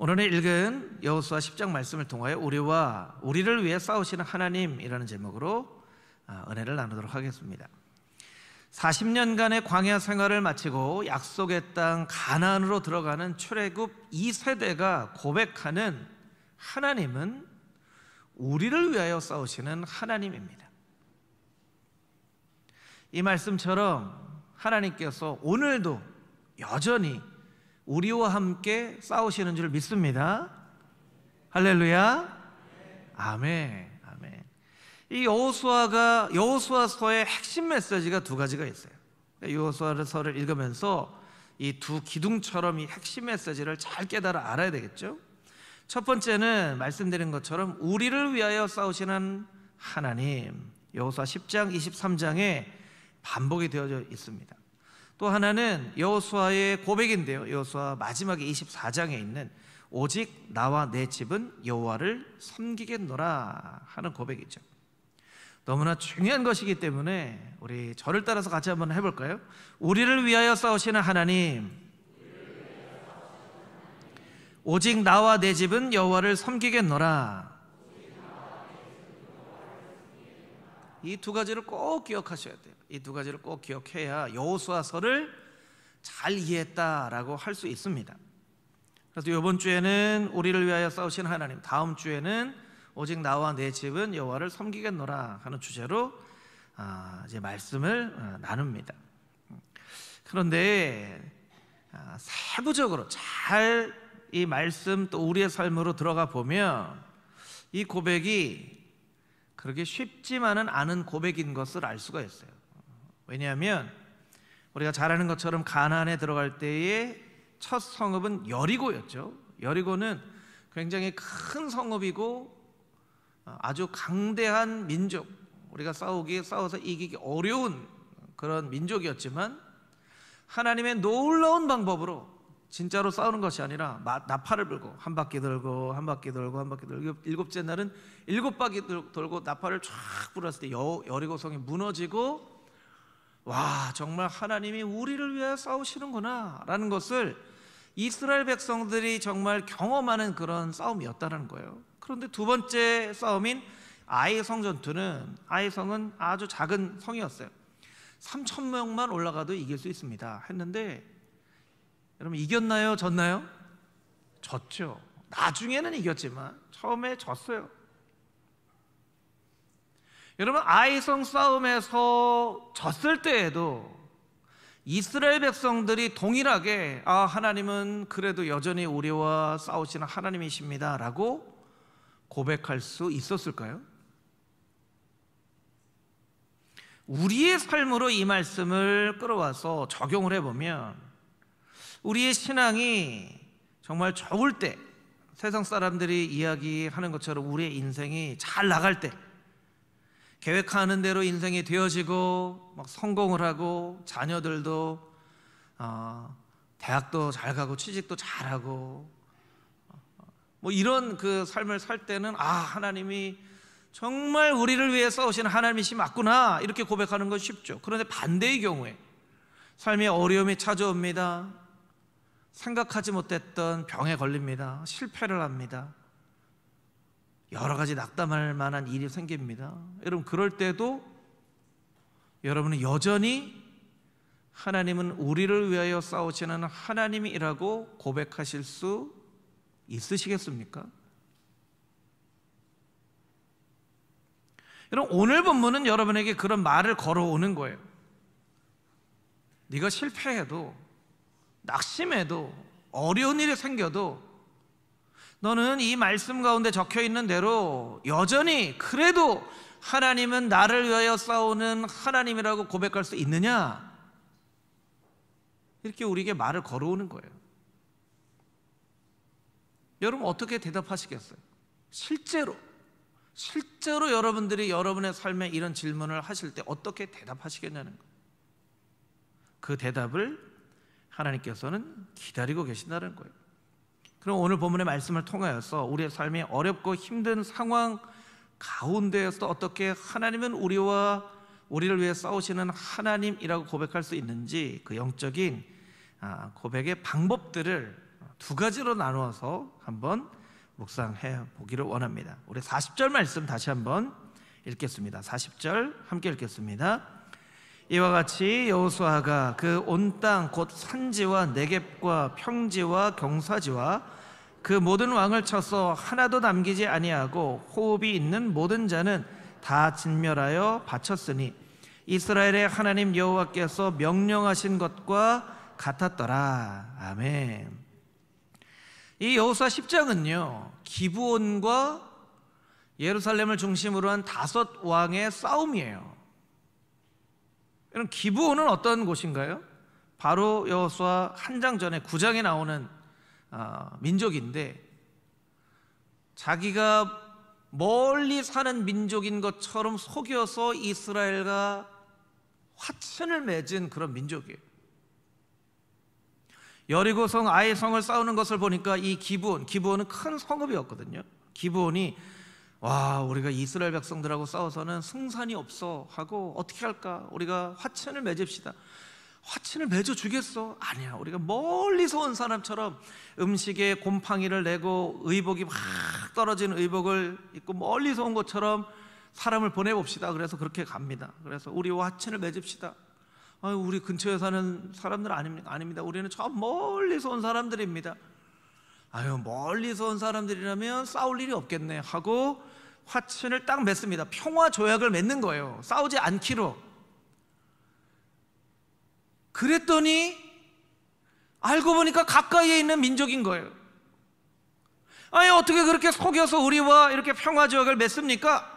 오늘 읽은 여호수아 10장 말씀을 통하여 우리를 위해 싸우시는 하나님이라는 제목으로 은혜를 나누도록 하겠습니다. 40년간의 광야 생활을 마치고 약속의 땅 가나안으로 들어가는 출애굽 2세대가 고백하는 하나님은 우리를 위하여 싸우시는 하나님입니다. 이 말씀처럼 하나님께서 오늘도 여전히 우리와 함께 싸우시는 줄 믿습니다. 할렐루야. 아멘. 아멘. 이 여호수아서의 핵심 메시지가 두 가지가 있어요. 여호수아서를 읽으면서 이 두 기둥처럼 이 핵심 메시지를 잘 깨달아 알아야 되겠죠. 첫 번째는 말씀드린 것처럼 우리를 위하여 싸우시는 하나님, 여호수아 10장 23장에 반복이 되어져 있습니다. 또 하나는 여호수아의 고백인데요, 여호수아 마지막에 24장에 있는 오직 나와 내 집은 여호와를 섬기겠노라 하는 고백이죠. 너무나 중요한 것이기 때문에 우리 저를 따라서 같이 한번 해볼까요? 우리를 위하여 싸우시는 하나님, 오직 나와 내 집은 여호와를 섬기겠노라. 이 두 가지를 꼭 기억하셔야 돼요. 이 두 가지를 꼭 기억해야 여호수아서를 잘 이해했다라고 할 수 있습니다. 그래서 이번 주에는 우리를 위하여 싸우신 하나님, 다음 주에는 오직 나와 내 집은 여호와를 섬기겠노라 하는 주제로 이제 말씀을 나눕니다. 그런데 세부적으로 잘 이 말씀 또 우리의 삶으로 들어가 보면 이 고백이 그렇게 쉽지만은 않은 고백인 것을 알 수가 있어요. 왜냐하면 우리가 잘 아는 것처럼 가나안에 들어갈 때의 첫 성읍은 여리고였죠. 여리고는 굉장히 큰 성읍이고 아주 강대한 민족, 우리가 싸워서 이기기 어려운 그런 민족이었지만 하나님의 놀라운 방법으로 진짜로 싸우는 것이 아니라 나팔을 불고 한 바퀴 돌고 한 바퀴 돌고 한 바퀴 돌고 일곱째 날은 7바퀴 돌고 나팔을 쫙 불었을 때 여리고성이 무너지고, 와, 정말 하나님이 우리를 위해 싸우시는구나 라는 것을 이스라엘 백성들이 정말 경험하는 그런 싸움이었다는 거예요. 그런데 두 번째 싸움인 아이성 전투는, 아이성은 아주 작은 성이었어요. 3,000명만 올라가도 이길 수 있습니다 했는데, 여러분 이겼나요? 졌나요? 졌죠. 나중에는 이겼지만 처음에 졌어요. 여러분 아이성 싸움에서 졌을 때에도 이스라엘 백성들이 동일하게 하나님은 그래도 여전히 우리와 싸우시는 하나님이십니다 라고 고백할 수 있었을까요? 우리의 삶으로 이 말씀을 끌어와서 적용을 해보면 우리의 신앙이 정말 좋을 때, 세상 사람들이 이야기하는 것처럼 우리의 인생이 잘 나갈 때, 계획하는 대로 인생이 되어지고 막 성공을 하고 자녀들도 대학도 잘 가고 취직도 잘하고 뭐 이런 그 삶을 살 때는 하나님이 정말 우리를 위해 싸우시는 하나님이시 맞구나 이렇게 고백하는 건 쉽죠. 그런데 반대의 경우에 삶의 어려움이 찾아옵니다. 생각하지 못했던 병에 걸립니다. 실패를 합니다. 여러 가지 낙담할 만한 일이 생깁니다. 여러분 그럴 때도 여러분은 여전히 하나님은 우리를 위하여 싸우시는 하나님이라고 고백하실 수 있으시겠습니까? 여러분 오늘 본문은 여러분에게 그런 말을 걸어오는 거예요. 네가 실패해도 낙심해도 어려운 일이 생겨도 너는 이 말씀 가운데 적혀있는 대로 여전히 그래도 하나님은 나를 위하여 싸우는 하나님이라고 고백할 수 있느냐? 이렇게 우리에게 말을 걸어오는 거예요. 여러분 어떻게 대답하시겠어요? 실제로 여러분들이 여러분의 삶에 이런 질문을 하실 때 어떻게 대답하시겠냐는 거예요. 그 대답을 하나님께서는 기다리고 계신다는 거예요. 그럼 오늘 본문의 말씀을 통하여서 우리의 삶이 어렵고 힘든 상황 가운데에서 어떻게 하나님은 우리를 위해 싸우시는 하나님이라고 고백할 수 있는지 그 영적인 고백의 방법들을 두 가지로 나누어서 한번 묵상해 보기를 원합니다. 우리 40절 말씀 다시 한번 읽겠습니다. 40절 함께 읽겠습니다. 이와 같이 여호수아가 그 온 땅 곧 산지와 네겝과 평지와 경사지와 그 모든 왕을 쳐서 하나도 남기지 아니하고 호흡이 있는 모든 자는 다 진멸하여 바쳤으니 이스라엘의 하나님 여호와께서 명령하신 것과 같았더라. 아멘. 이 여호수아 10장은요 기브온과 예루살렘을 중심으로 한 5 왕의 싸움이에요. 여러분, 기브온은 어떤 곳인가요? 바로 여호수아 한 장 전에 9장에 나오는 민족인데, 자기가 멀리 사는 민족인 것처럼 속여서 이스라엘과 화친을 맺은 그런 민족이에요. 여리고성 아이성을 싸우는 것을 보니까 이 기브온은 큰 성읍이었거든요. 기브온이 우리가 이스라엘 백성들하고 싸워서는 승산이 없어 하고 어떻게 할까? 우리가 화친을 맺읍시다. 화친을 맺어 주겠어? 아니야. 우리가 멀리서 온 사람처럼 음식에 곰팡이를 내고 의복이 막 떨어진 의복을 입고 멀리서 온 것처럼 사람을 보내봅시다. 그래서 그렇게 갑니다. 그래서 우리와 화친을 맺읍시다. 우리 근처에 사는 사람들 아닙니다. 우리는 저 멀리서 온 사람들입니다. 멀리서 온 사람들이라면 싸울 일이 없겠네 하고 화친을 딱 맺습니다. 평화 조약을 맺는 거예요. 싸우지 않기로. 그랬더니 알고 보니까 가까이에 있는 민족인 거예요. 어떻게 그렇게 속여서 우리와 이렇게 평화 조약을 맺습니까?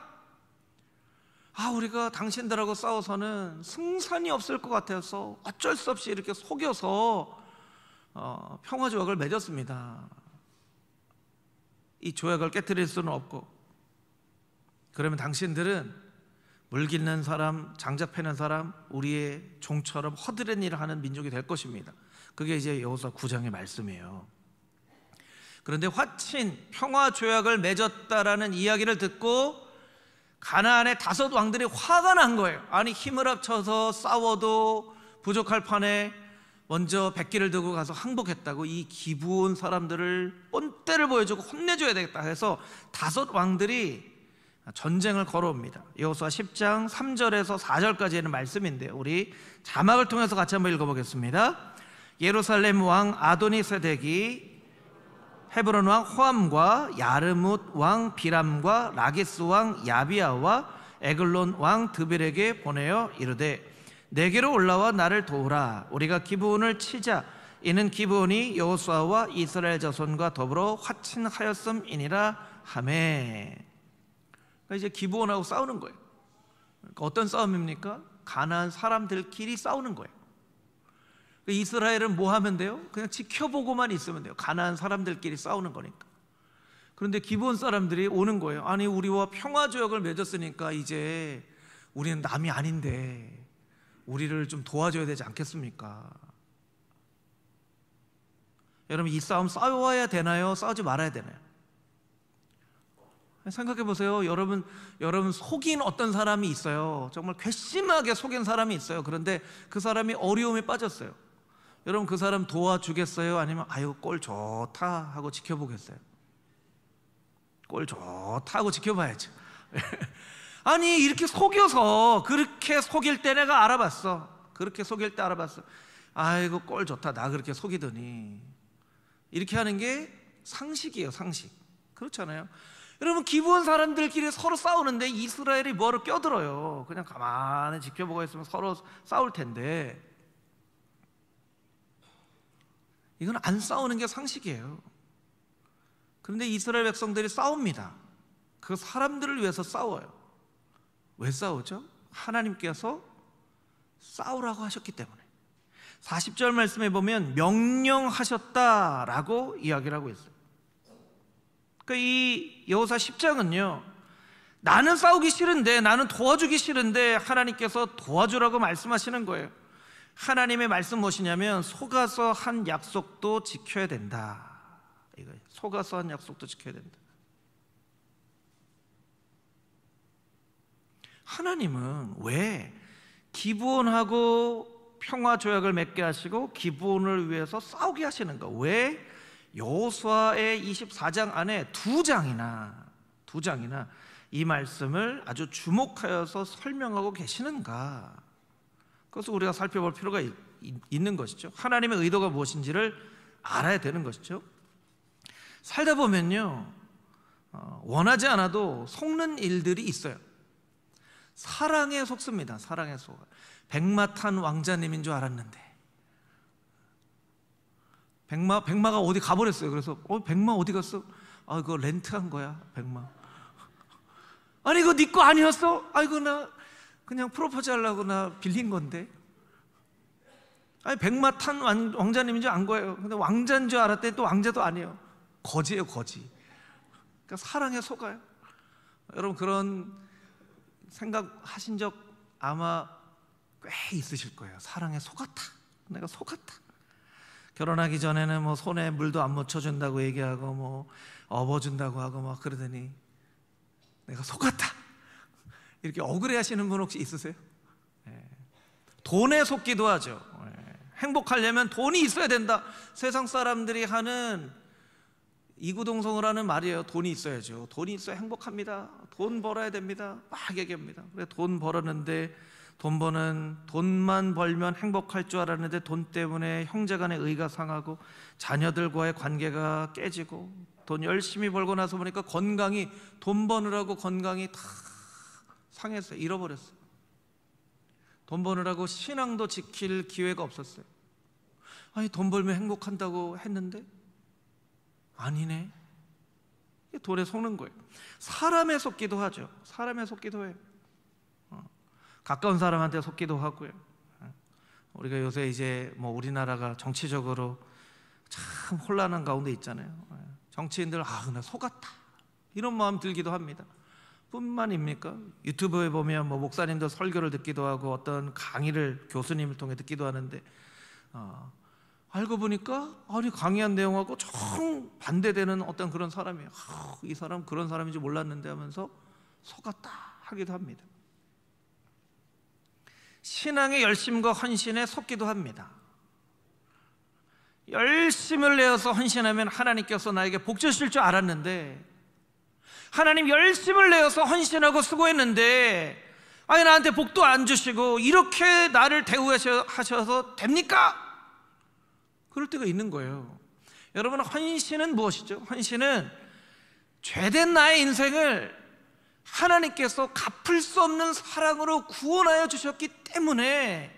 우리가 당신들하고 싸워서는 승산이 없을 것 같아서 어쩔 수 없이 이렇게 속여서 평화 조약을 맺었습니다. 이 조약을 깨트릴 수는 없고, 그러면 당신들은 물 깃는 사람, 장작 패는 사람, 우리의 종처럼 허드렛 일을 하는 민족이 될 것입니다. 그게 이제 여호수아 9장의 말씀이에요. 그런데 화친, 평화 조약을 맺었다라는 이야기를 듣고 가나안의 5 왕들이 화가 난 거예요. 힘을 합쳐서 싸워도 부족할 판에 먼저 백기를 들고 가서 항복했다고 이 기브온 사람들을 본때를 보여주고 혼내줘야 되겠다 해서 5 왕들이 전쟁을 걸어옵니다. 여호수아 10장 3절에서 4절까지의 말씀인데요, 우리 자막을 통해서 같이 한번 읽어보겠습니다. 예루살렘 왕 아도니세덱이 헤브론 왕 호암과 야르뭇 왕 비람과 라기스 왕 야비아와 에글론 왕 드빌에게 보내어 이르되 내게로 올라와 나를 도우라. 우리가 기브온을 치자. 이는 기브온이 여호수아와 이스라엘 자손과 더불어 화친하였음이니라 하매. 그러니까 이제 기브온하고 싸우는 거예요. 그러니까 어떤 싸움입니까? 가나안 사람들끼리 싸우는 거예요. 이스라엘은 뭐 하면 돼요? 그냥 지켜보고만 있으면 돼요. 가나안 사람들끼리 싸우는 거니까. 그런데 기브온 사람들이 오는 거예요. 우리와 평화조약을 맺었으니까 이제 우리는 남이 아닌데 우리를 좀 도와줘야 되지 않겠습니까? 여러분, 이 싸움 싸워야 되나요? 싸우지 말아야 되나요? 생각해 보세요. 여러분 속인 어떤 사람이 있어요. 정말 괘씸하게 속인 사람이 있어요. 그런데 그 사람이 어려움에 빠졌어요. 여러분, 그 사람 도와주겠어요? 아니면 꼴 좋다 하고 지켜보겠어요? 꼴 좋다 하고 지켜봐야죠. 이렇게 속여서, 그렇게 속일 때 내가 알아봤어. 그렇게 속일 때 알아봤어. 꼴 좋다, 나 그렇게 속이더니. 이렇게 하는 게 상식이에요, 상식. 그렇잖아요. 여러분, 기브온 사람들끼리 서로 싸우는데 이스라엘이 뭐를 껴들어요. 그냥 가만히 지켜보고 있으면 서로 싸울 텐데. 이건 안 싸우는 게 상식이에요. 그런데 이스라엘 백성들이 싸웁니다. 그 사람들을 위해서 싸워요. 왜 싸우죠? 하나님께서 싸우라고 하셨기 때문에. 40절 말씀에 보면 명령하셨다라고 이야기를 하고 있어요. 그러니까 이 여호수아 10장은요, 나는 싸우기 싫은데, 나는 도와주기 싫은데 하나님께서 도와주라고 말씀하시는 거예요. 하나님의 말씀 무엇이냐면 속아서 한 약속도 지켜야 된다. 이거예요. 속아서 한 약속도 지켜야 된다. 하나님은 왜 기브온하고 평화 조약을 맺게 하시고 기브온을 위해서 싸우게 하시는가? 왜 여호수아의 24장 안에 두 장이나 이 말씀을 아주 주목하여서 설명하고 계시는가? 그것을 우리가 살펴볼 필요가 있는 것이죠. 하나님의 의도가 무엇인지를 알아야 되는 것이죠. 살다 보면요, 원하지 않아도 속는 일들이 있어요. 사랑에 속습니다. 사랑에 속아. 백마탄 왕자님인 줄 알았는데 백마가 어디 가버렸어요. 그래서 백마 어디 갔어? 그거 렌트한 거야, 백마. 아니 이거 네 거 아니었어? 이거 나 그냥 프로포즈 하려고 나 빌린 건데. 아니 백마 탄 왕자님인 줄 안 거예요. 근데 왕자인 줄 알았더니 또 왕자도 아니에요. 거지예요, 거지. 그러니까 사랑에 속아요. 여러분 그런 생각하신 적 아마 꽤 있으실 거예요. 사랑에 속았다. 내가 속았다. 결혼하기 전에는 뭐 손에 물도 안 묻혀준다고 얘기하고 뭐 업어준다고 하고 막 그러더니 내가 속았다. 이렇게 억울해하시는 분 혹시 있으세요? 돈에 속기도 하죠. 행복하려면 돈이 있어야 된다. 세상 사람들이 하는 이구동성을 하는 말이에요. 돈이 있어야죠. 돈이 있어야 행복합니다. 돈 벌어야 됩니다. 막 얘기합니다. 그래 돈 벌었는데 돈만 벌면 행복할 줄 알았는데 돈 때문에 형제간의 의가 상하고 자녀들과의 관계가 깨지고 돈 열심히 벌고 나서 보니까 건강이 돈 버느라고 건강이 다 상했어요. 잃어버렸어요. 돈 버느라고 신앙도 지킬 기회가 없었어요. 아니 돈 벌면 행복한다고 했는데 아니네. 돈에 속는 거예요. 사람에 속기도 하죠. 사람에 속기도 해요. 가까운 사람한테 속기도 하고요. 우리가 요새 이제 뭐 우리나라가 정치적으로 참 혼란한 가운데 있잖아요. 정치인들 나 속았다 이런 마음 들기도 합니다. 뿐만입니까? 유튜브에 보면 뭐 목사님들 설교를 듣기도 하고 어떤 강의를 교수님을 통해 듣기도 하는데 알고 보니까 아니 강의한 내용하고 정 반대되는 어떤 그런 사람이에요. 이 사람 그런 사람인지 몰랐는데 하면서 속았다 하기도 합니다. 신앙의 열심과 헌신에 속기도 합니다. 열심을 내어서 헌신하면 하나님께서 나에게 복 주실 줄 알았는데 하나님 열심을 내어서 헌신하고 수고했는데 아니 나한테 복도 안 주시고 이렇게 나를 대우하셔서 됩니까? 그럴 때가 있는 거예요. 여러분 헌신은 무엇이죠? 헌신은 죄된 나의 인생을 하나님께서 갚을 수 없는 사랑으로 구원하여 주셨기 때문에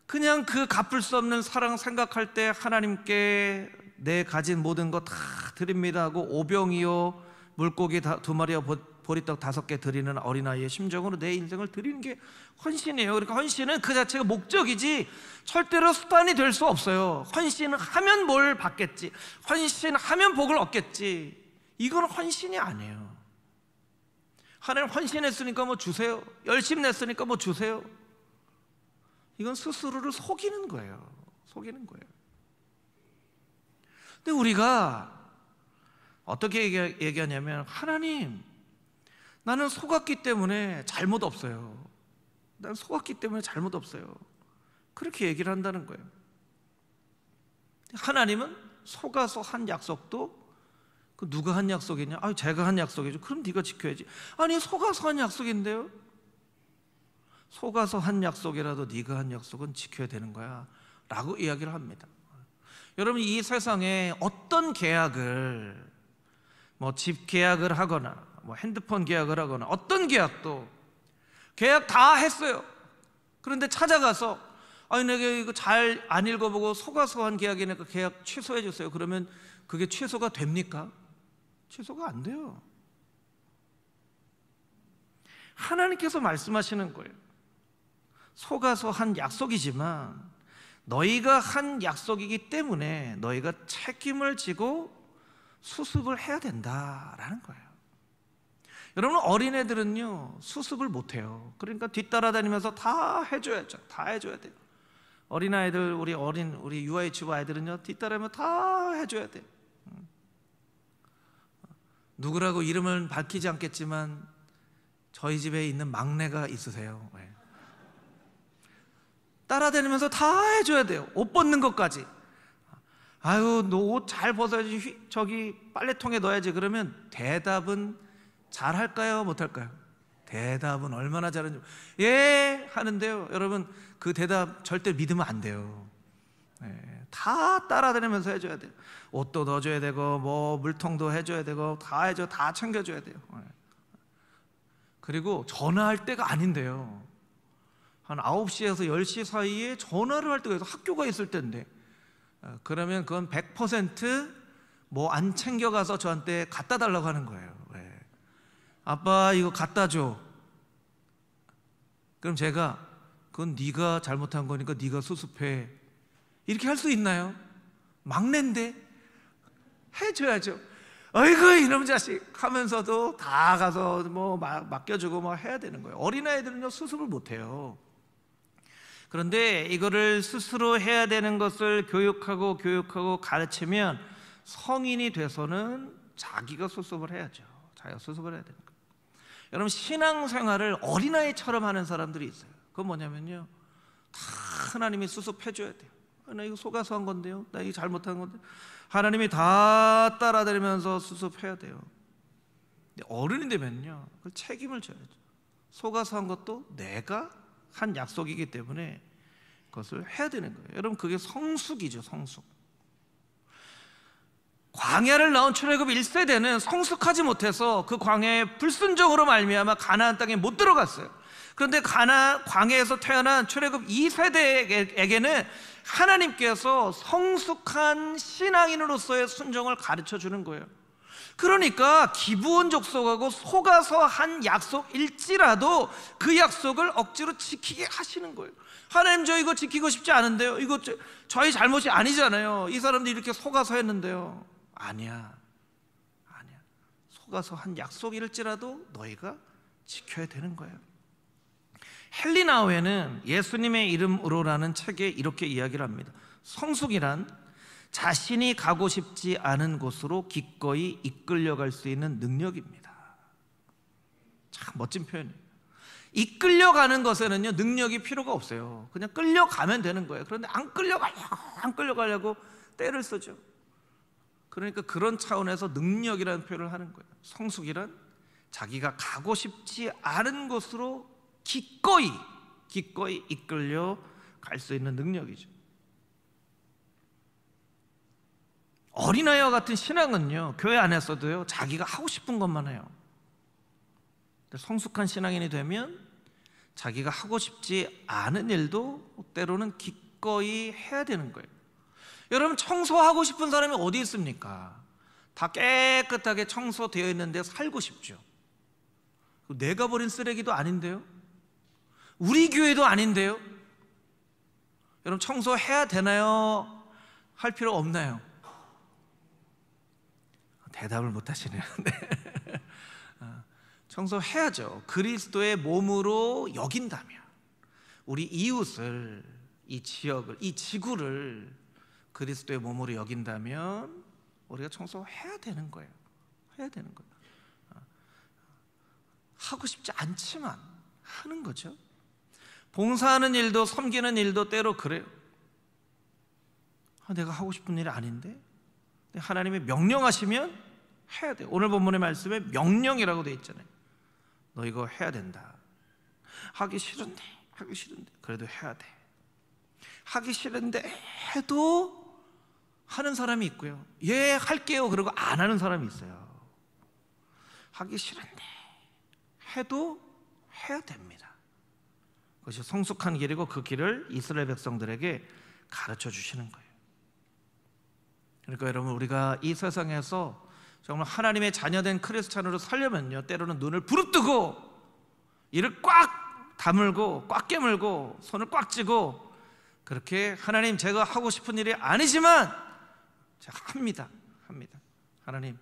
그냥 그 갚을 수 없는 사랑 생각할 때 하나님께 내 가진 모든 거 다 드립니다 하고 오병이어 물고기 2마리와 보리떡 5개 드리는 어린아이의 심정으로 내 인생을 드리는 게 헌신이에요. 그러니까 헌신은 그 자체가 목적이지 절대로 수단이 될 수 없어요. 헌신하면 뭘 받겠지, 헌신하면 복을 얻겠지, 이건 헌신이 아니에요. 하나님 헌신했으니까 뭐 주세요, 열심히 냈으니까 뭐 주세요, 이건 스스로를 속이는 거예요. 속이는 거예요. 근데 우리가 어떻게 얘기하냐면 하나님 나는 속았기 때문에 잘못 없어요. 난 속았기 때문에 잘못 없어요. 그렇게 얘기를 한다는 거예요. 하나님은 속아서 한 약속도 그 누가 한 약속이냐? 제가 한 약속이죠. 그럼 네가 지켜야지. 아니 속아서 한 약속인데요. 속아서 한 약속이라도 네가 한 약속은 지켜야 되는 거야 라고 이야기를 합니다. 여러분 이 세상에 어떤 계약을 뭐 집 계약을 하거나 뭐 핸드폰 계약을 하거나 어떤 계약도 계약 다 했어요. 그런데 찾아가서 내가 이거 잘 안 읽어보고 속아서 한 계약이니까 계약 취소해 주세요. 그러면 그게 취소가 됩니까? 취소가 안 돼요. 하나님께서 말씀하시는 거예요. 속아서 한 약속이지만 너희가 한 약속이기 때문에 너희가 책임을 지고 수습을 해야 된다라는 거예요. 여러분 어린애들은요 수습을 못해요. 그러니까 뒤따라다니면서 다 해줘야죠. 다 해줘야 돼요. 어린아이들 우리 유아유치부 아이들은요 뒤따라면 다 해줘야 돼요. 누구라고 이름은 밝히지 않겠지만 저희 집에 있는 막내가 있으세요. 따라다니면서 다 해줘야 돼요. 옷 벗는 것까지. 아유, 너 옷 잘 벗어야지, 저기 빨래통에 넣어야지. 그러면 대답은 잘 할까요? 못 할까요? 대답은 얼마나 잘하는지. 예 하는데요, 여러분, 그 대답 절대 믿으면 안 돼요. 다 따라다니면서 해줘야 돼요. 옷도 넣어줘야 되고, 뭐 물통도 해줘야 되고, 다 해줘, 다 챙겨줘야 돼요. 그리고 전화할 때가 아닌데요, 한 9시에서 10시 사이에 전화를 할 때가 있어. 학교가 있을 때인데. 그러면 그건 100% 안 챙겨가서 저한테 갖다 달라고 하는 거예요. 아빠 이거 갖다 줘. 그럼 제가, 그건 네가 잘못한 거니까 네가 수습해, 이렇게 할 수 있나요? 막내인데 해줘야죠. 어이구 이놈 자식 하면서도 다 가서 맡겨주고 해야 되는 거예요. 어린아이들은요, 수습을 못해요. 그런데 이거를 스스로 해야 되는 것을 교육하고 가르치면 성인이 돼서는 자기가 수습을 해야죠. 자기가 수습을 해야 되는 거예요. 여러분, 신앙생활을 어린아이처럼 하는 사람들이 있어요. 그건 뭐냐면요, 다 하나님이 수습해 줘야 돼요. 나 이거 속아서 한 건데요, 나 이거 잘못한 건데, 하나님이 다 따라다니면서 수습해야 돼요. 근데 어른이 되면요, 그걸 책임을 져야죠. 속아서 한 것도 내가 한 약속이기 때문에 그것을 해야 되는 거예요. 여러분, 그게 성숙이죠. 성숙. 광야를 나온 출애굽 1세대는 성숙하지 못해서 그 광야에 불순종으로 말미암아 가나안 땅에 못 들어갔어요. 그런데 광야에서 태어난 출애굽 2세대에게는 하나님께서 성숙한 신앙인으로서의 순종을 가르쳐 주는 거예요. 그러니까 기브온 족속하고 속아서 한 약속일지라도 그 약속을 억지로 지키게 하시는 거예요. 하나님, 저 이거 지키고 싶지 않은데요, 이거 저희 잘못이 아니잖아요, 이 사람들이 이렇게 속아서 했는데요. 아니야. 속아서 한 약속일지라도 너희가 지켜야 되는 거예요. 헬리나우에는 예수님의 이름으로라는 책에 이렇게 이야기를 합니다. 성숙이란 자신이 가고 싶지 않은 곳으로 기꺼이 이끌려갈 수 있는 능력입니다. 참 멋진 표현이에요. 이끌려가는 것에는요, 능력이 필요가 없어요. 그냥 끌려가면 되는 거예요. 그런데 안 끌려가려고 때를 쓰죠. 그러니까 그런 차원에서 능력이라는 표현을 하는 거예요. 성숙이란 자기가 가고 싶지 않은 곳으로 기꺼이 이끌려 갈 수 있는 능력이죠. 어린아이와 같은 신앙은요, 교회 안에서도요, 자기가 하고 싶은 것만 해요. 성숙한 신앙인이 되면 자기가 하고 싶지 않은 일도 때로는 기꺼이 해야 되는 거예요. 여러분, 청소하고 싶은 사람이 어디 있습니까? 다 깨끗하게 청소되어 있는데 살고 싶죠. 내가 버린 쓰레기도 아닌데요, 우리 교회도 아닌데요. 여러분, 청소해야 되나요? 할 필요 없나요? 대답을 못 하시네요. 네. 청소해야죠. 그리스도의 몸으로 여긴다면, 우리 이웃을, 이 지역을, 이 지구를 그리스도의 몸으로 여긴다면 우리가 청소해야 되는 거예요. 해야 되는 거예요. 하고 싶지 않지만 하는 거죠. 봉사하는 일도 섬기는 일도 때로 그래요. 내가 하고 싶은 일이 아닌데 하나님이 명령하시면 해야 돼요. 오늘 본문의 말씀에 명령이라고 되어 있잖아요. 너 이거 해야 된다. 하기 싫은데 그래도 해야 돼. 하기 싫은데 해도 하는 사람이 있고요, 예 할게요 그러고 안 하는 사람이 있어요. 하기 싫은데 해도 해야 됩니다. 그것이 성숙한 길이고 그 길을 이스라엘 백성들에게 가르쳐 주시는 거예요. 그러니까 여러분, 우리가 이 세상에서 정말 하나님의 자녀된 크리스찬으로 살려면요, 때로는 눈을 부릅뜨고 이를 꽉 다물고 꽉 깨물고 손을 꽉 쥐고, 그렇게 하나님, 제가 하고 싶은 일이 아니지만 제가 합니다. 하나님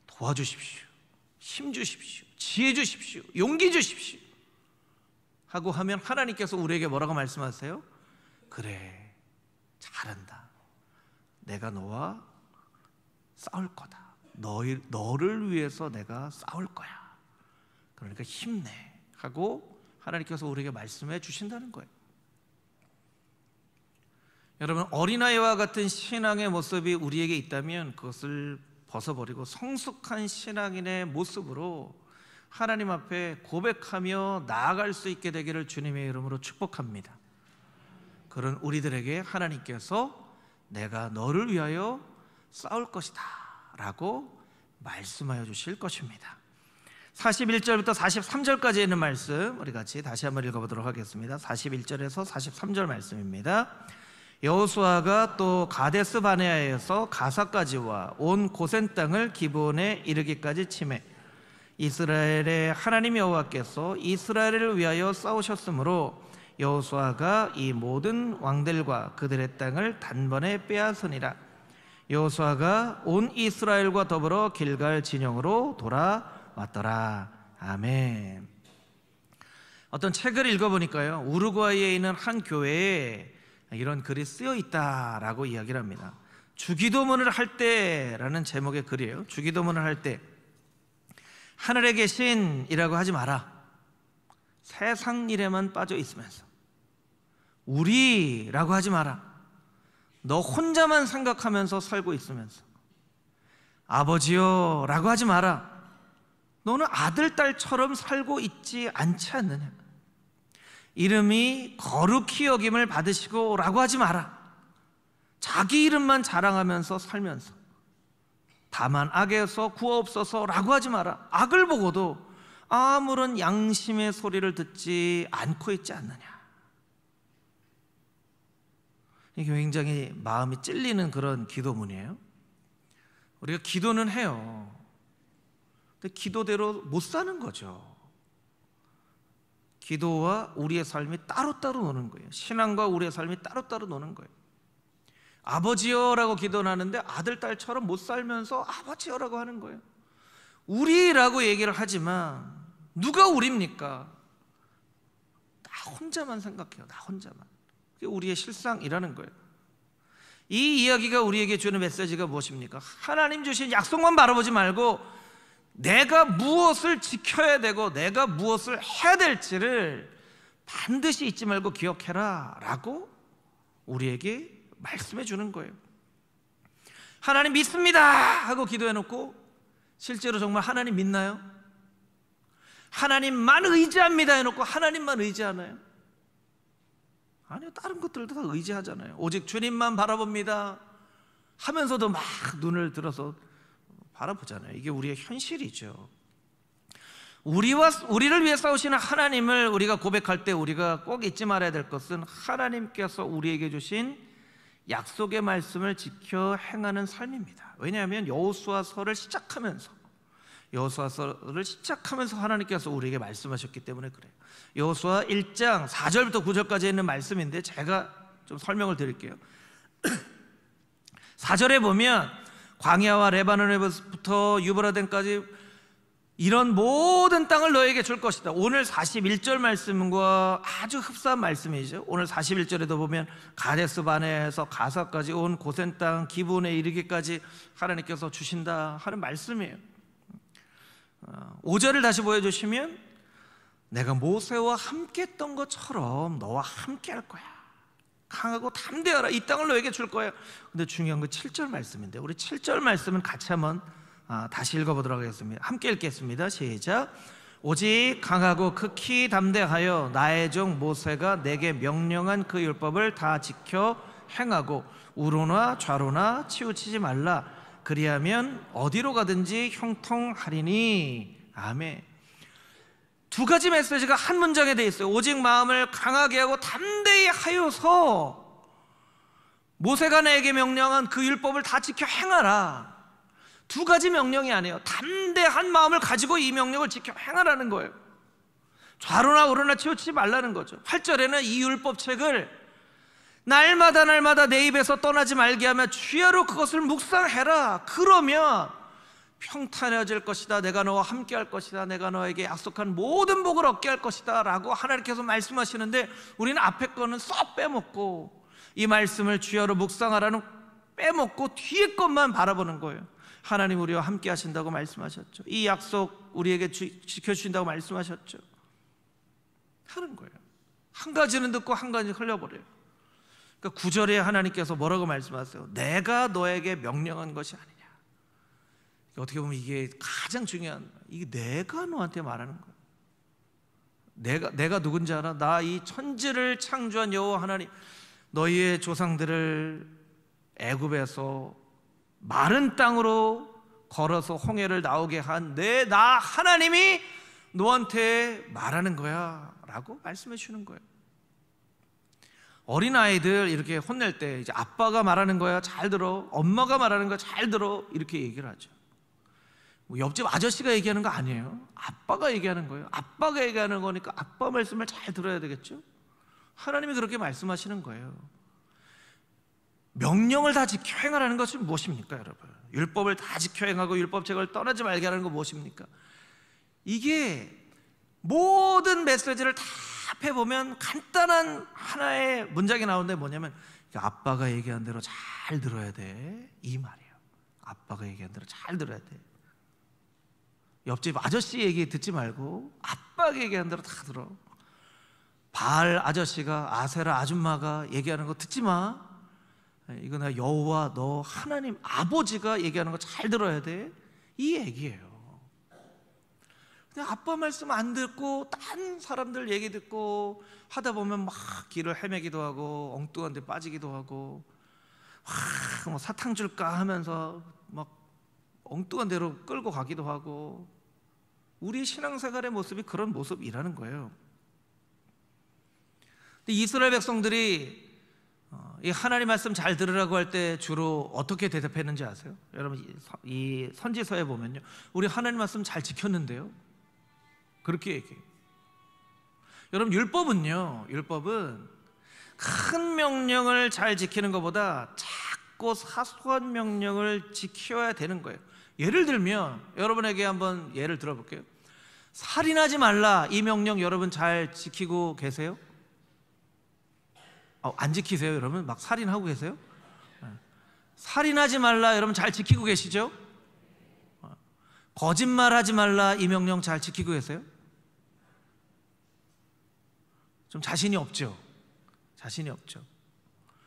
도와주십시오, 힘 주십시오, 지혜 주십시오, 용기 주십시오 하고 하면 하나님께서 우리에게 뭐라고 말씀하세요? 그래, 잘한다. 내가 너와 싸울 거다. 너를 위해서 내가 싸울 거야. 그러니까 힘내 하고 하나님께서 우리에게 말씀해 주신다는 거예요. 여러분, 어린아이와 같은 신앙의 모습이 우리에게 있다면 그것을 벗어버리고 성숙한 신앙인의 모습으로 하나님 앞에 고백하며 나아갈 수 있게 되기를 주님의 이름으로 축복합니다. 그런 우리들에게 하나님께서 내가 너를 위하여 싸울 것이다 라고 말씀하여 주실 것입니다. 41절부터 43절까지 있는 말씀 우리 같이 다시 한번 읽어보도록 하겠습니다. 41절에서 43절 말씀입니다. 여호수아가 또 가데스 바네아에서 가사까지 와 온 고센 땅을 기브온에 이르기까지 치매 이스라엘의 하나님 여호와께서 이스라엘을 위하여 싸우셨으므로 여호수아가 이 모든 왕들과 그들의 땅을 단번에 빼앗으니라. 여호수아가 온 이스라엘과 더불어 길갈 진영으로 돌아왔더라. 아멘. 어떤 책을 읽어보니까요, 우루과이에 있는 한 교회에 이런 글이 쓰여 있다라고 이야기를 합니다. 주기도문을 할 때라는 제목의 글이에요. 주기도문을 할 때 하늘에 계신이라고 하지 마라. 세상 일에만 빠져 있으면서 우리라고 하지 마라. 너 혼자만 생각하면서 살고 있으면서 아버지요 라고 하지 마라. 너는 아들, 딸처럼 살고 있지 않지 않느냐. 이름이 거룩히 여김을 받으시고 라고 하지 마라. 자기 이름만 자랑하면서 살면서 다만 악에서 구하옵소서 라고 하지 마라. 악을 보고도 아무런 양심의 소리를 듣지 않고 있지 않느냐. 이게 굉장히 마음이 찔리는 그런 기도문이에요. 우리가 기도는 해요. 근데 기도대로 못 사는 거죠. 기도와 우리의 삶이 따로따로 노는 거예요. 신앙과 우리의 삶이 따로따로 노는 거예요. 아버지요 라고 기도는 하는데 아들, 딸처럼 못 살면서 아버지요 라고 하는 거예요. 우리라고 얘기를 하지만 누가 우리입니까? 나 혼자만 생각해요. 나 혼자만. 그게 우리의 실상이라는 거예요. 이 이야기가 우리에게 주는 메시지가 무엇입니까? 하나님 주신 약속만 바라보지 말고 내가 무엇을 지켜야 되고 내가 무엇을 해야 될지를 반드시 잊지 말고 기억해라 라고 우리에게 말씀해 주는 거예요. 하나님 믿습니다 하고 기도해놓고 실제로 정말 하나님 믿나요? 하나님만 의지합니다 해놓고 하나님만 의지하나요? 아니요, 다른 것들도 다 의지하잖아요. 오직 주님만 바라봅니다 하면서도 막 눈을 들어서 바라보잖아요. 이게 우리의 현실이죠. 우리를 위해 싸우시는 하나님을 우리가 고백할 때 우리가 꼭 잊지 말아야 될 것은 하나님께서 우리에게 주신 약속의 말씀을 지켜 행하는 삶입니다. 왜냐하면 여호수아서를 시작하면서 하나님께서 우리에게 말씀하셨기 때문에 그래요. 여호수아 1장 4절부터 9절까지 있는 말씀인데 제가 좀 설명을 드릴게요. 4절에 보면 광야와 레바논에부터 유브라덴까지 이런 모든 땅을 너에게 줄 것이다. 오늘 41절 말씀과 아주 흡사한 말씀이죠. 오늘 41절에도 보면 가데스 바네아에서 가사까지 온 고센 땅 기브온에 이르기까지 하나님께서 주신다 하는 말씀이에요. 5절을 다시 보여주시면 내가 모세와 함께 했던 것처럼 너와 함께 할 거야. 강하고 담대하라. 이 땅을 너에게 줄 거야. 근데 중요한 건 7절 말씀인데 우리 7절 말씀은 같이 한번 다시 읽어보도록 하겠습니다. 함께 읽겠습니다. 시작. 오직 강하고 극히 담대하여 나의 종 모세가 내게 명령한 그 율법을 다 지켜 행하고 우로나 좌로나 치우치지 말라. 그리하면 어디로 가든지 형통하리니. 아멘. 두 가지 메시지가 한 문장에 되어 있어요. 오직 마음을 강하게 하고 담대히 하여서 모세가 내게 명령한 그 율법을 다 지켜 행하라. 두 가지 명령이 아니에요. 담대한 마음을 가지고 이 명령을 지켜 행하라는 거예요. 좌로나 우로나 치우치지 말라는 거죠. 8절에는 이 율법책을 날마다 내 입에서 떠나지 말게 하며 주야로 그것을 묵상해라. 그러면 평탄해질 것이다. 내가 너와 함께 할 것이다. 내가 너에게 약속한 모든 복을 얻게 할 것이다 라고 하나님께서 말씀하시는데 우리는 앞에 거는 쏙 빼먹고 이 말씀을 주야로 묵상하라는 빼먹고 뒤에 것만 바라보는 거예요. 하나님 우리와 함께 하신다고 말씀하셨죠. 이 약속 우리에게 지켜주신다고 말씀하셨죠. 하는 거예요. 한 가지는 듣고 한 가지는 흘려버려요. 그러니까 9절에 하나님께서 뭐라고 말씀하세요? 내가 너에게 명령한 것이 아니냐. 어떻게 보면 이게 가장 중요한, 이게 내가 너한테 말하는 거야. 내가 누군지 알아? 나 이 천지를 창조한 여호와 하나님, 너희의 조상들을 애굽에서 마른 땅으로 걸어서 홍해를 나오게 한 나 하나님이 너한테 말하는 거야 라고 말씀해 주는 거예요. 어린아이들 이렇게 혼낼 때 이제 아빠가 말하는 거야 잘 들어, 엄마가 말하는 거야 잘 들어, 이렇게 얘기를 하죠. 뭐 옆집 아저씨가 얘기하는 거 아니에요. 아빠가 얘기하는 거예요. 아빠가 얘기하는 거니까 아빠 말씀을 잘 들어야 되겠죠. 하나님이 그렇게 말씀하시는 거예요. 명령을 다 지켜 행하라는 것은 무엇입니까, 여러분? 율법을 다 지켜 행하고 율법책을 떠나지 말게 하는 건 무엇입니까? 이게 모든 메시지를 다 합해보면 간단한 하나의 문장이 나오는데 뭐냐면, 아빠가 얘기한 대로 잘 들어야 돼, 이 말이에요. 아빠가 얘기한 대로 잘 들어야 돼. 옆집 아저씨 얘기 듣지 말고 아빠가 얘기한 대로 다 들어. 바알 아저씨가, 아세라 아줌마가 얘기하는 거 듣지 마. 이거 나 여호와 너 하나님 아버지가 얘기하는 거 잘 들어야 돼, 이 얘기예요. 근데 아빠 말씀 안 듣고 딴 사람들 얘기 듣고 하다 보면 막 길을 헤매기도 하고 엉뚱한 데 빠지기도 하고 뭐 사탕 줄까 하면서 막 엉뚱한 데로 끌고 가기도 하고, 우리 신앙생활의 모습이 그런 모습이라는 거예요. 근데 이스라엘 백성들이 이 하나님 말씀 잘 들으라고 할 때 주로 어떻게 대답했는지 아세요? 여러분, 이 선지서에 보면요, 우리 하나님 말씀 잘 지켰는데요, 그렇게 얘기해요. 여러분, 율법은 큰 명령을 잘 지키는 것보다 작고 사소한 명령을 지켜야 되는 거예요. 예를 들면 여러분에게 한번 예를 들어볼게요. 살인하지 말라, 이 명령 여러분 잘 지키고 계세요? 안 지키세요? 여러분 막 살인하고 계세요? 살인하지 말라 여러분 잘 지키고 계시죠? 거짓말하지 말라, 이 명령 잘 지키고 계세요? 좀 자신이 없죠? 자신이 없죠.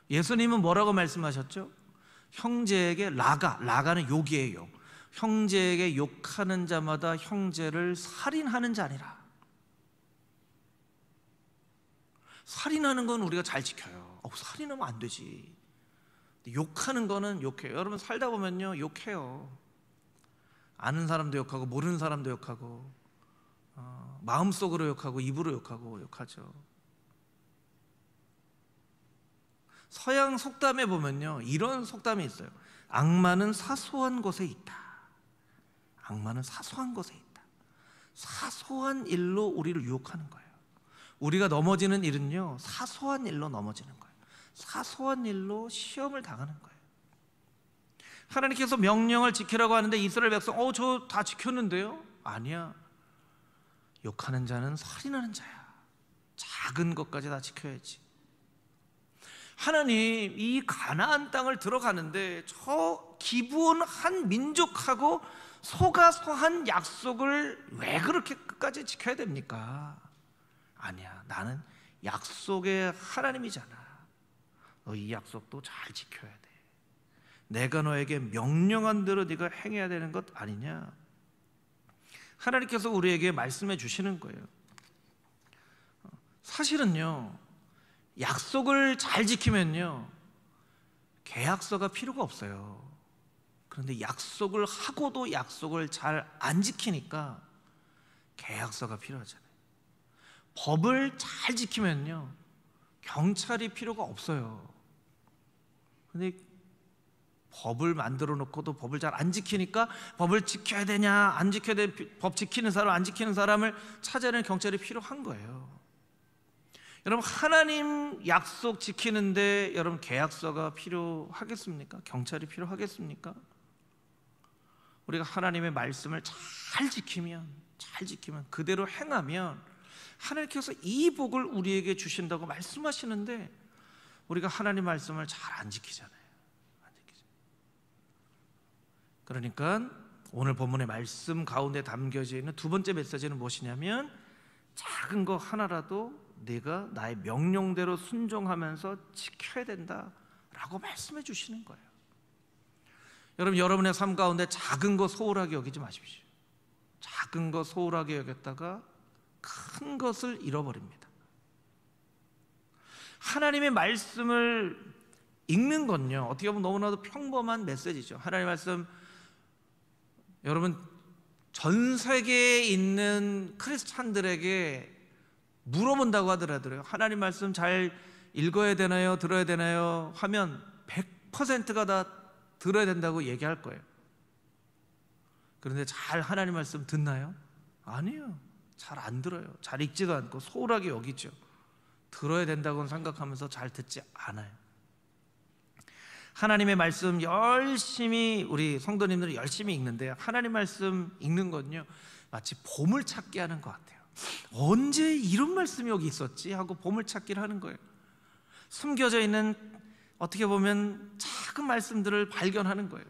예수님은 뭐라고 말씀하셨죠? 형제에게 라가는 욕이에요. 형제에게 욕하는 자마다 형제를 살인하는 자니라. 살인하는 건 우리가 잘 지켜요. 살인하면 안 되지. 욕하는 거는 욕해요. 여러분 살다 보면요, 욕해요. 아는 사람도 욕하고 모르는 사람도 욕하고 마음속으로 욕하고 입으로 욕하죠. 서양 속담에 보면요, 이런 속담이 있어요. 악마는 사소한 곳에 있다. 악마는 사소한 곳에 있다. 사소한 일로 우리를 유혹하는 거예요. 우리가 넘어지는 일은요, 사소한 일로 넘어지는 거예요. 사소한 일로 시험을 당하는 거예요. 하나님께서 명령을 지키라고 하는데 이스라엘 백성 저 다 지켰는데요? 아니야. 욕하는 자는 살인하는 자야. 작은 것까지 다 지켜야지. 하나님 이 가나안 땅을 들어가는데 저 기브온 한 민족하고 소가소한 약속을 왜 그렇게 끝까지 지켜야 됩니까? 아니야, 나는 약속의 하나님이잖아. 너 이 약속도 잘 지켜야 돼. 내가 너에게 명령한 대로 네가 행해야 되는 것 아니냐. 하나님께서 우리에게 말씀해 주시는 거예요. 사실은요, 약속을 잘 지키면요, 계약서가 필요가 없어요. 그런데 약속을 하고도 약속을 잘 안 지키니까 계약서가 필요하잖아요. 법을 잘 지키면요, 경찰이 필요가 없어요. 근데 법을 만들어 놓고도 법을 잘 안 지키니까 법을 지켜야 되냐 안 지켜야 되냐, 법 지키는 사람 안 지키는 사람을 찾아내는 경찰이 필요한 거예요. 여러분, 하나님 약속 지키는데 여러분 계약서가 필요하겠습니까? 경찰이 필요하겠습니까? 우리가 하나님의 말씀을 잘 지키면 그대로 행하면 하나님께서 이 복을 우리에게 주신다고 말씀하시는데 우리가 하나님 말씀을 잘 안 지키잖아요. 그러니까 오늘 본문의 말씀 가운데 담겨져 있는 두 번째 메시지는 무엇이냐면, 작은 거 하나라도 네가 나의 명령대로 순종하면서 지켜야 된다라고 말씀해 주시는 거예요. 여러분, 여러분의 삶 가운데 작은 거 소홀하게 여기지 마십시오. 작은 거 소홀하게 여겼다가 큰 것을 잃어버립니다. 하나님의 말씀을 읽는 건요, 어떻게 보면 너무나도 평범한 메시지죠. 하나님의 말씀, 여러분, 전 세계에 있는 크리스찬들에게 물어본다고 하더라도요, 하나님 말씀 잘 읽어야 되나요? 들어야 되나요? 하면 100%가 다 들어야 된다고 얘기할 거예요. 그런데 잘 하나님 말씀 듣나요? 아니에요. 잘 안 들어요. 잘 읽지도 않고 소홀하게 여기죠. 들어야 된다고 생각하면서 잘 듣지 않아요. 하나님의 말씀 열심히, 우리 성도님들은 열심히 읽는데요, 하나님 말씀 읽는 건요, 마치 보물찾기 하는 것 같아요. 언제 이런 말씀이 여기 있었지? 하고 보물찾기를 하는 거예요. 숨겨져 있는, 어떻게 보면 작은 말씀들을 발견하는 거예요.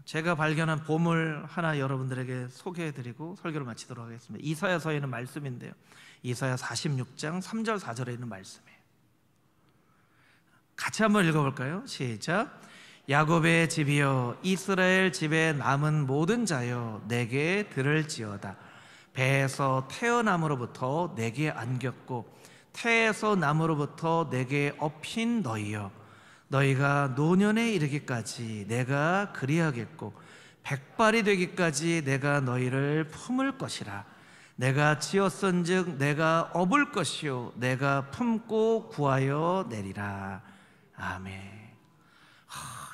제가 발견한 보물 하나 여러분들에게 소개해드리고 설교를 마치도록 하겠습니다. 이사야서에 있는 말씀인데요, 이사야 46장 3절 4절에 있는 말씀이에요. 같이 한번 읽어볼까요? 시작. 야곱의 집이여, 이스라엘 집에 남은 모든 자여, 내게 들을지어다. 배에서 태어남으로부터 내게 안겼고 태에서 남으로부터 내게 업힌 너희여, 너희가 노년에 이르기까지 내가 그리하겠고 백발이 되기까지 내가 너희를 품을 것이라. 내가 지었은즉 내가 업을 것이요 내가 품고 구하여 내리라. 아멘.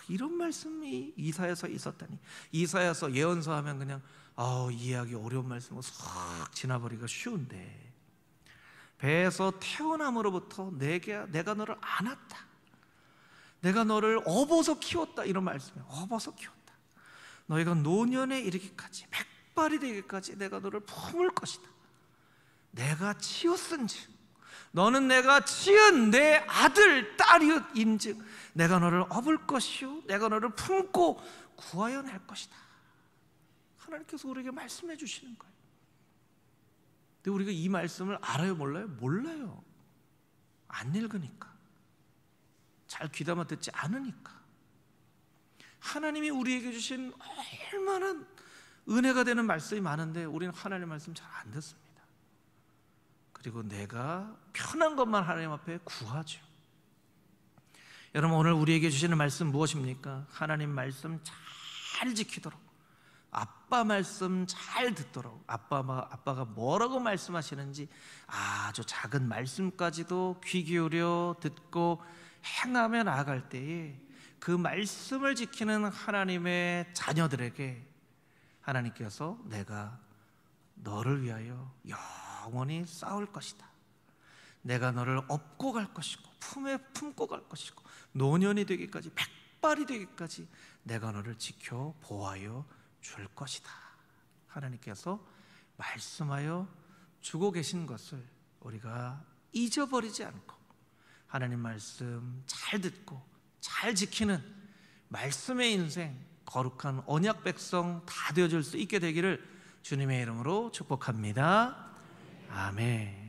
이런 말씀이 이사야서에 있었다니. 이사야서 예언서 하면 그냥 이해하기 어려운 말씀으로 싹 지나버리기가 쉬운데, 배에서 태어남으로부터 내가 너를 안았다, 내가 너를 업어서 키웠다, 이런 말씀이에요. 업어서 키웠다. 너희가 노년에 이르기까지, 백발이 되기까지 내가 너를 품을 것이다. 내가 치었은즉, 너는 내가 치은 내 아들 딸이인즉 내가 너를 업을 것이요 내가 너를 품고 구하여 낼 것이다. 하나님께서 우리에게 말씀해 주시는 거예요. 근데 우리가 이 말씀을 알아요, 몰라요? 몰라요. 안 읽으니까, 잘 귀담아 듣지 않으니까. 하나님이 우리에게 주신 얼마나 은혜가 되는 말씀이 많은데 우리는 하나님의 말씀 잘 안 듣습니다. 그리고 내가 편한 것만 하나님 앞에 구하죠. 여러분, 오늘 우리에게 주시는 말씀 무엇입니까? 하나님 말씀 잘 지키도록, 아빠 말씀 잘 듣도록, 아빠가 뭐라고 말씀하시는지 아주 작은 말씀까지도 귀 기울여 듣고 행하며 나아갈 때에 그 말씀을 지키는 하나님의 자녀들에게 하나님께서 내가 너를 위하여 영원히 싸울 것이다, 내가 너를 업고 갈 것이고 품에 품고 갈 것이고 노년이 되기까지, 백발이 되기까지 내가 너를 지켜 보호하여 줄 것이다, 하나님께서 말씀하여 주고 계신 것을 우리가 잊어버리지 않고 하나님 말씀 잘 듣고 잘 지키는 말씀의 인생, 거룩한 언약 백성 다 되어줄 수 있게 되기를 주님의 이름으로 축복합니다. 아멘.